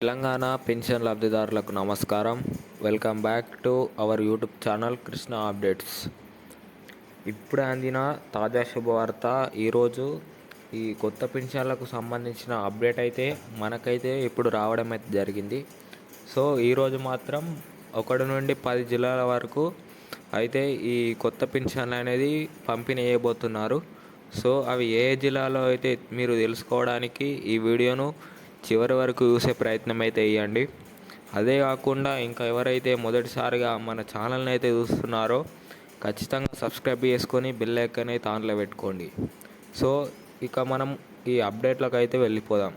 Telangana pension లబ్ధిదారులకు నమస్కారం. Welcome back to our YouTube channel Krishna updates. ఇప్పుడే అందిన తాజా శుభవార్త. ఈరోజు ఈ కొత్త పెన్షన్లకు సంబంధించిన అప్డేట్ అయితే మనకైతే ఇప్పుడు రావడం అయితే జరిగింది. సో ఈరోజు మాత్రం 1 నుండి 10 జిల్లాల వరకు అయితే ఈ కొత్త పెన్షన్లు అనేది పంపిణీ చేయబోతున్నారు. సో అవి ఏ జిల్లాలో అయితే మీరు తెలుసుకోవడానికి ఈ వీడియోను చివరి వరకు చూసే ప్రయత్నం అయితే చేయండి. అదే కాకుండా ఇంకా ఎవరైతే మొదటిసారిగా మన ఛానల్ని అయితే చూస్తున్నారో ఖచ్చితంగా సబ్స్క్రైబ్ చేసుకొని బెల్ ఐకాన్ అయితే ఆన్లో పెట్టుకోండి. సో ఇక మనం ఈ అప్డేట్లకు అయితే వెళ్ళిపోదాం.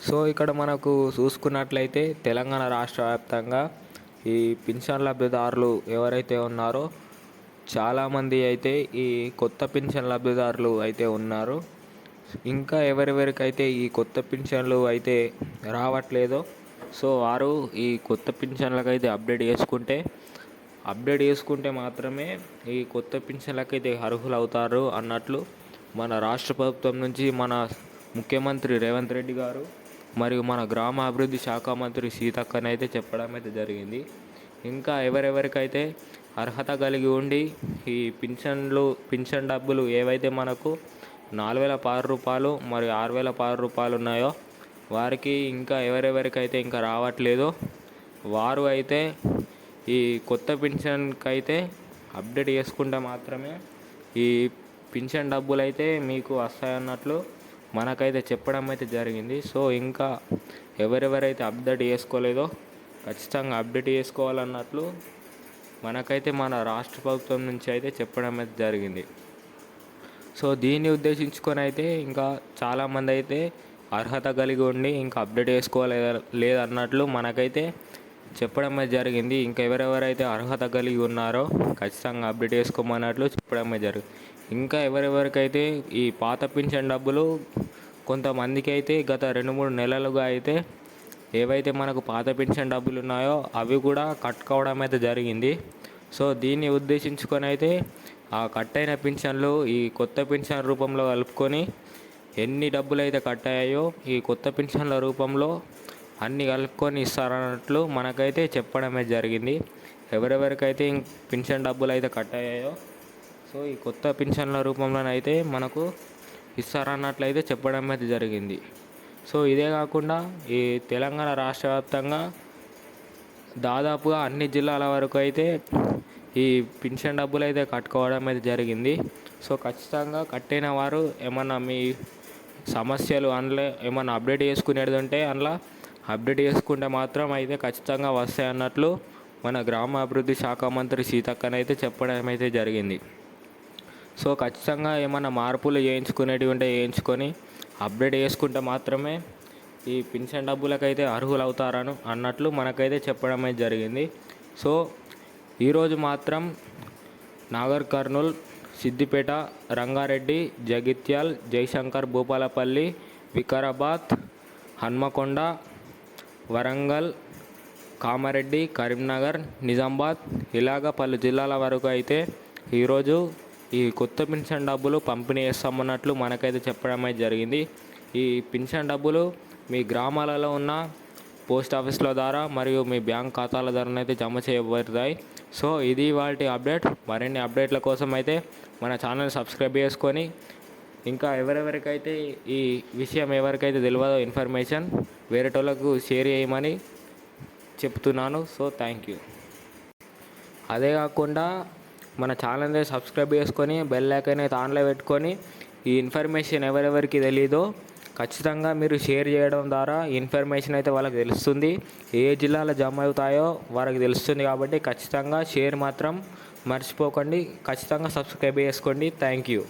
సో ఇక్కడ మనకు చూసుకున్నట్లయితే తెలంగాణ రాష్ట్ర వ్యాప్తంగా ఈ పింఛన్ లబ్ధిదారులు ఎవరైతే ఉన్నారో చాలామంది అయితే ఈ కొత్త పింఛన్ లబ్ధిదారులు అయితే ఉన్నారు. ఇంకా ఎవరెవరికైతే ఈ కొత్త పింఛన్లు అయితే రావట్లేదో సో వారు ఈ కొత్త పింఛన్లకు అయితే అప్డేట్ చేసుకుంటే మాత్రమే ఈ కొత్త పింఛన్లకైతే అర్హులు అవుతారు అన్నట్లు మన రాష్ట్ర ప్రభుత్వం నుంచి మన ముఖ్యమంత్రి రేవంత్ రెడ్డి గారు మరియు మన గ్రామాభివృద్ధి శాఖ మంత్రి సీతక్కనైతే చెప్పడం అయితే జరిగింది. ఇంకా ఎవరెవరికైతే అర్హత కలిగి ఉండి ఈ పింఛన్ డబ్బులు ఏవైతే మనకు 4,016 రూపాయలు మరియు 6,016 రూపాయలు ఉన్నాయో వారికి ఇంకా ఎవరెవరికైతే ఇంకా రావట్లేదో వారు అయితే ఈ కొత్త పింఛన్కి అయితే అప్డేట్ చేసుకుంటే మాత్రమే ఈ పింఛన్ డబ్బులు అయితే మీకు వస్తాయన్నట్లు మనకైతే చెప్పడం అయితే జరిగింది. సో ఇంకా ఎవరెవరైతే అప్డేట్ చేసుకోలేదో ఖచ్చితంగా అప్డేట్ చేసుకోవాలన్నట్లు మనకైతే మన రాష్ట్ర ప్రభుత్వం నుంచి అయితే చెప్పడం అయితే జరిగింది. సో దీన్ని ఉద్దేశించుకొని అయితే ఇంకా చాలామంది అయితే అర్హత కలిగి ఉండి ఇంకా అప్డేట్ చేసుకోవాలి లేదన్నట్లు మనకైతే చెప్పడం అయితే జరిగింది. ఇంకా ఎవరెవరైతే అర్హత కలిగి ఉన్నారో ఖచ్చితంగా అప్డేట్ చేసుకోమన్నట్లు చెప్పడం అయితే జరిగింది. ఇంకా ఎవరెవరికైతే ఈ పాత పింఛన్ డబ్బులు కొంతమందికి అయితే గత 2-3 నెలలుగా అయితే ఏవైతే మనకు పాత పింఛన్ డబ్బులు ఉన్నాయో అవి కూడా కట్టుకోవడం అయితే జరిగింది. సో దీన్ని ఉద్దేశించుకొని అయితే ఆ కట్ అయిన పింఛన్లు ఈ కొత్త పింఛన్ రూపంలో కలుపుకొని ఎన్ని డబ్బులు అయితే కట్ అయ్యాయో ఈ కొత్త పింఛన్ల రూపంలో అన్నీ కలుపుకొని ఇస్తారన్నట్లు మనకైతే చెప్పడమే జరిగింది. ఎవరెవరికైతే పింఛన్ డబ్బులు అయితే కట్ అయ్యాయో సో ఈ కొత్త పింఛన్ల రూపంలోనైతే మనకు ఇస్తారన్నట్లయితే చెప్పడం అయితే జరిగింది. సో ఇదే కాకుండా ఈ తెలంగాణ రాష్ట్ర వ్యాప్తంగా దాదాపుగా అన్ని జిల్లాల వరకు అయితే ఈ పింఛన్ డబ్బులు అయితే కట్టుకోవడం అయితే జరిగింది. సో ఖచ్చితంగా కట్టిన వారు ఏమన్నా మీ సమస్యలు అందులో ఏమన్నా అప్డేట్ చేసుకునేది ఉంటే అందులో అప్డేట్ చేసుకుంటే మాత్రం అయితే ఖచ్చితంగా వస్తాయి అన్నట్లు మన గ్రామాభివృద్ధి శాఖ మంత్రి సీతక్కనైతే చెప్పడం అయితే జరిగింది. సో ఖచ్చితంగా ఏమన్నా మార్పులు చేయించుకునేటివి ఉంటే చేయించుకొని అప్డేట్ చేసుకుంటే మాత్రమే ఈ పింఛన్ డబ్బులకైతే అర్హులు అవుతారను అన్నట్లు మనకైతే చెప్పడం అయితే జరిగింది. సో ఈరోజు మాత్రం నాగర్ కర్నూల్, సిద్దిపేట, రంగారెడ్డి, జగిత్యాల్, జయశంకర్, భూపాలపల్లి, వికారాబాద్, హన్మకొండ, వరంగల్, కామారెడ్డి, కరీంనగర్, నిజామాబాద్ ఇలాగ పలు జిల్లాల వరకు అయితే ఈరోజు ఈ కొత్త పింఛన్ డబ్బులు పంపిణీ చేస్తామన్నట్లు మనకైతే చెప్పడం అయితే జరిగింది. ఈ పింఛన్ డబ్బులు మీ గ్రామాలలో ఉన్న పోస్ట్ ఆఫీసుల ద్వారా మరియు మీ బ్యాంక్ ఖాతాల ద్వారా అయితే జమ చేయబడతాయి. సో ఇది వాటి అప్డేట్. మరిన్ని అప్డేట్ల కోసం అయితే మన ఛానల్ సబ్స్క్రైబ్ చేసుకొని ఇంకా ఎవరెవరికైతే ఈ విషయం ఎవరికైతే తెలియదో ఇన్ఫర్మేషన్ వేరేటోళ్ళకు షేర్ చేయమని చెప్తున్నాను. So thank you. అదే కాకుండా మన ఛానల్ని సబ్స్క్రైబ్ చేసుకొని బెల్ ఐకాన్ అయితే ఆన్లో పెట్టుకొని ఈ ఇన్ఫర్మేషన్ ఎవరెవరికి తెలీదో ఖచ్చితంగా మీరు షేర్ చేయడం ద్వారా ఇన్ఫర్మేషన్ అయితే వాళ్ళకి తెలుస్తుంది. ఏ జిల్లాలో జమ అవుతాయో వాళ్ళకి తెలుస్తుంది. కాబట్టి ఖచ్చితంగా షేర్ మాత్రం మర్చిపోకండి. ఖచ్చితంగా సబ్స్క్రైబ్ చేసుకోండి. Thank you.